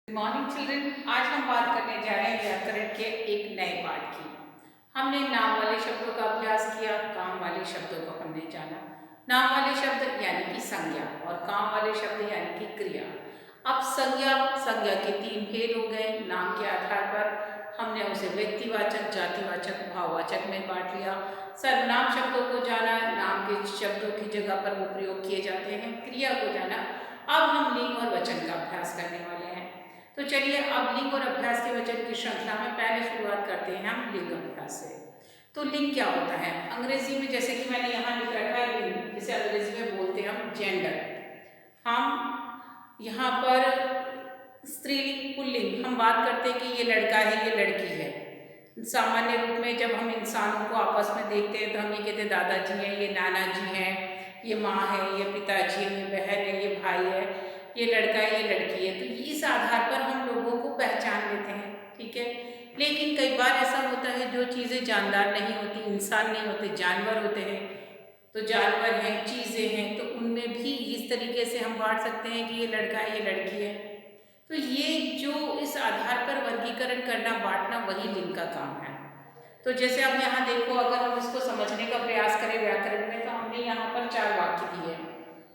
Good morning children. आज हम बात करने जा रहे हैं व्याकरण के एक नए पाठ की। हमने नाम वाले शब्दों का अभ्यास किया, काम वाले शब्दों को हमने जाना। नाम वाले शब्द यानी कि संज्ञा और काम वाले शब्द यानी कि क्रिया। अब संज्ञा के तीन भेद हो गए। नाम के आधार पर हमने उसे व्यक्तिवाचक, जातिवाचक, भाववाचक में बांट लिया। सर्वनाम शब्दों को जाना, नाम के शब्दों की जगह पर वो प्रयोग किए जाते हैं। क्रिया को जाना। अब हम लिंग और वचन का अभ्यास करने वाले हैं। तो चलिए अब लिंग और अभ्यास के वचन की श्रृंखला में पहले शुरुआत करते हैं हम लिंग अभ्यास से। तो लिंग क्या होता है? अंग्रेजी में जैसे कि मैंने यहाँ लिख रखा है लिंग, जिसे अंग्रेजी में बोलते हैं हम जेंडर। हम यहाँ पर स्त्रीलिंग, पुल्लिंग हम बात करते हैं कि ये लड़का है, ये लड़की है। सामान्य रूप में जब हम इंसानों को आपस में देखते हैं तो हम ये कहते हैं दादाजी हैं, ये नाना जी हैं, ये माँ है, ये पिताजी है, ये बहन है, ये भाई है, ये लड़का है, ये लड़की है। तो इस आधार पर हम लोगों को पहचान लेते हैं, ठीक है। लेकिन कई बार ऐसा होता है जो चीज़ें जानदार नहीं होती, इंसान नहीं होते, जानवर होते हैं। तो जानवर हैं, चीज़ें हैं, तो उनमें भी इस तरीके से हम बांट सकते हैं कि ये लड़का है, ये लड़की है। तो ये जो इस आधार पर वर्गीकरण करना, बांटना, वही लिंग का काम है। तो जैसे अब यहाँ देखो, अगर हम इसको समझने का प्रयास करें व्याकरण में, तो हमने यहाँ पर 4 वाक्य दिए हैं।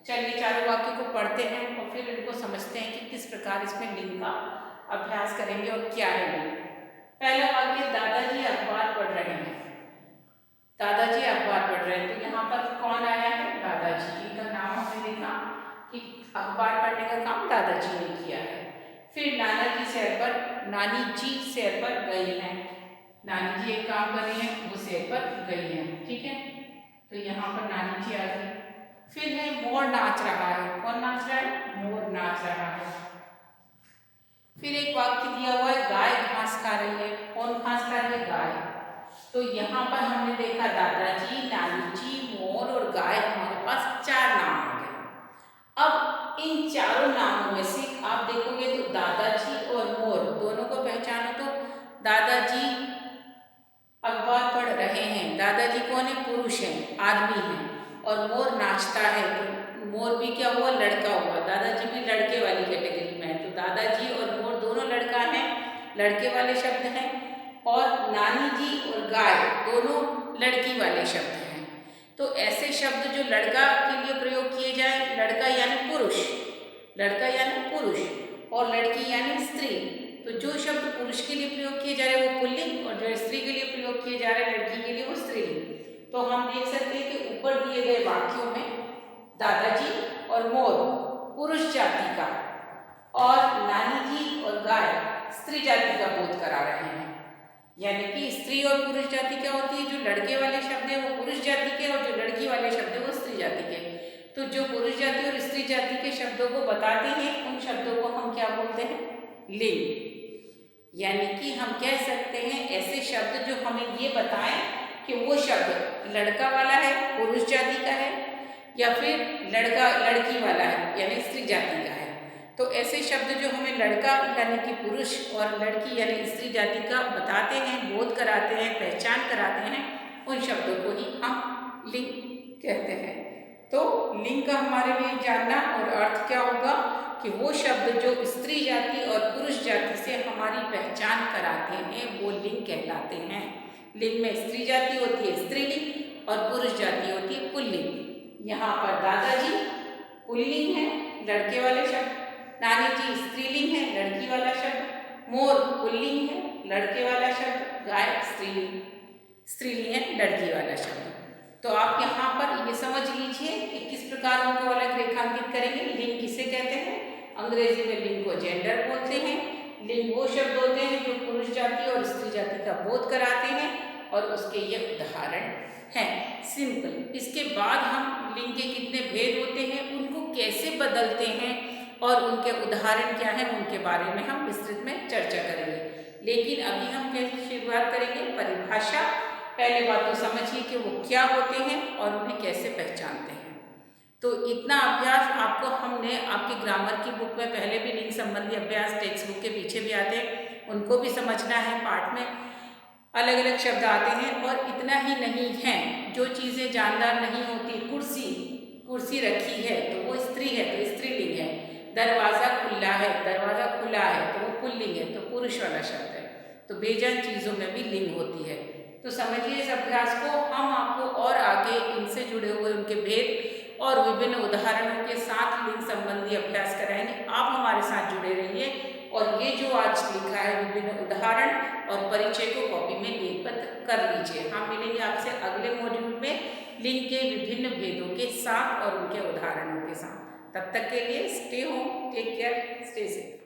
चलिए चारों वाक्य को पढ़ते हैं और फिर इनको समझते हैं कि किस प्रकार इसमें लिंग का अभ्यास करेंगे और क्या है लिंग। पहला वाक्य, दादाजी अखबार पढ़ रहे हैं। दादाजी अखबार पढ़ रहे हैं, तो यहाँ पर कौन आया है? दादाजी। इनका नाम हमने देखा कि अखबार पढ़ने का काम दादाजी ने किया है। फिर नाना जी सैर पर, नानी जी सैर पर गई हैं। नानी जी एक काम कर रही हैं, वो सैर पर गई हैं, ठीक है। तो यहाँ पर नानी जी आ गई। फिर है मोर नाच रहा है। कौन नाच रहा है? मोर नाच रहा है। फिर एक वाक्य दिया हुआ है, गाय घास खा रही है। कौन घास खा रही है? गाय। तो यहाँ पर हमने देखा दादाजी, नानी जी, मोर और गाय, हमारे पास 4 नाम आ गए। अब इन चारों नामों में से आप देखोगे तो दादाजी और मोर दोनों को पहचानो। तो दादाजी अखबार पढ़ रहे हैं। दादाजी कौन है? पुरुष हैं, आदमी हैं। और मोर नाचता है, तो मोर भी क्या हुआ? लड़का हुआ। दादाजी भी लड़के वाली कैटेगरी में है। तो दादाजी और मोर दोनों लड़का हैं, लड़के वाले शब्द हैं। और नानी जी और गाय दोनों लड़की वाले शब्द हैं। तो ऐसे शब्द जो लड़का के लिए प्रयोग किए जाए, लड़का यानी पुरुष, लड़का यानी पुरुष, और लड़की यानी स्त्री। तो जो शब्द पुरुष के लिए प्रयोग किए जा रहे हैं वो पुल्लिंग, और जो स्त्री के लिए प्रयोग किए जा रहे हैं लड़की के लिए वो स्त्रीलिंग। तो हम देख सकते हैं कि ऊपर दिए गए वाक्यों में दादाजी और मोर पुरुष जाति का और नानी जी और गाय स्त्री जाति का बोध करा रहे हैं। यानी कि स्त्री और पुरुष जाति क्या होती है? जो लड़के वाले शब्द है वो पुरुष जाति के, और जो लड़की वाले शब्द है वो स्त्री जाति के। तो जो पुरुष जाति और स्त्री जाति के शब्दों को बताते हैं, उन शब्दों को हम क्या बोलते हैं? लिंग। यानी कि हम कह सकते हैं ऐसे शब्द जो हमें ये बताएं कि वो शब्द लड़का वाला है, पुरुष जाति का है, या फिर लड़का लड़की वाला है यानी स्त्री जाति का है। तो ऐसे शब्द जो हमें लड़का यानी कि पुरुष और लड़की यानी स्त्री जाति का बताते हैं, बोध कराते हैं, पहचान कराते हैं, उन शब्दों को ही हम लिंग कहते हैं। तो लिंग का हमारे लिए जानना और अर्थ क्या होगा कि वो शब्द जो स्त्री जाति और पुरुष जाति से हमारी पहचान कराते हैं वो लिंग कहलाते हैं। लिंग में स्त्री जाति होती है स्त्रीलिंग और पुरुष जाति होती है पुल्लिंग। यहाँ पर दादाजी पुल्लिंग है, लड़के वाले शब्द, नानी जी स्त्रीलिंग है, लड़की वाला शब्द, मोर पुल्लिंग है, लड़के वाला शब्द, गाय स्त्रीलिंग है, लड़की वाला शब्द। तो आप यहाँ पर ये समझ लीजिए कि किस प्रकार उनको अलग रेखांकित करेंगे। लिंग किसे कहते हैं? अंग्रेजी में लिंग को जेंडर बोलते हैं। लिंग वो शब्द होते हैं जो पुरुष जाति और स्त्री जाति का बोध कराते हैं, और उसके ये उदाहरण हैं। सिंपल। इसके बाद हम लिंग के कितने भेद होते हैं, उनको कैसे बदलते हैं और उनके उदाहरण क्या हैं, उनके बारे में हम विस्तृत में चर्चा करेंगे। लेकिन अभी हम कैसे शुरुआत करेंगे? परिभाषा। पहले बात तो समझिए कि वो क्या होते हैं और उन्हें कैसे पहचानते हैं। तो इतना अभ्यास आपको हमने आपकी ग्रामर की बुक में पहले भी लिंग संबंधी अभ्यास टेक्स्ट बुक के पीछे भी आते हैं, उनको भी समझना है। पाठ में अलग अलग शब्द आते हैं। और इतना ही नहीं है, जो चीज़ें जानदार नहीं होती, कुर्सी रखी है तो वो स्त्री है, तो स्त्रीलिंग है। दरवाज़ा खुला है, दरवाज़ा खुला महिला है तो वो पुल्लिंग है, तो पुरुष वाला शब्द है। तो बेजान चीज़ों में भी लिंग होती है। तो समझिए इस अभ्यास को, हम आपको और आगे इनसे जुड़े हुए उनके भेद और विभिन्न उदाहरणों के साथ लिंग संबंधी अभ्यास कराएंगे। आप हमारे साथ जुड़े रहिए और ये जो आज लिखा है विभिन्न उदाहरण और परिचय को कॉपी में लिपिबद्ध कर लीजिए। हम मिलेंगे आपसे अगले मॉड्यूल में लिंग के विभिन्न भेदों के साथ और उनके उदाहरणों के साथ। तब तक के लिए stay home, take care, stay safe.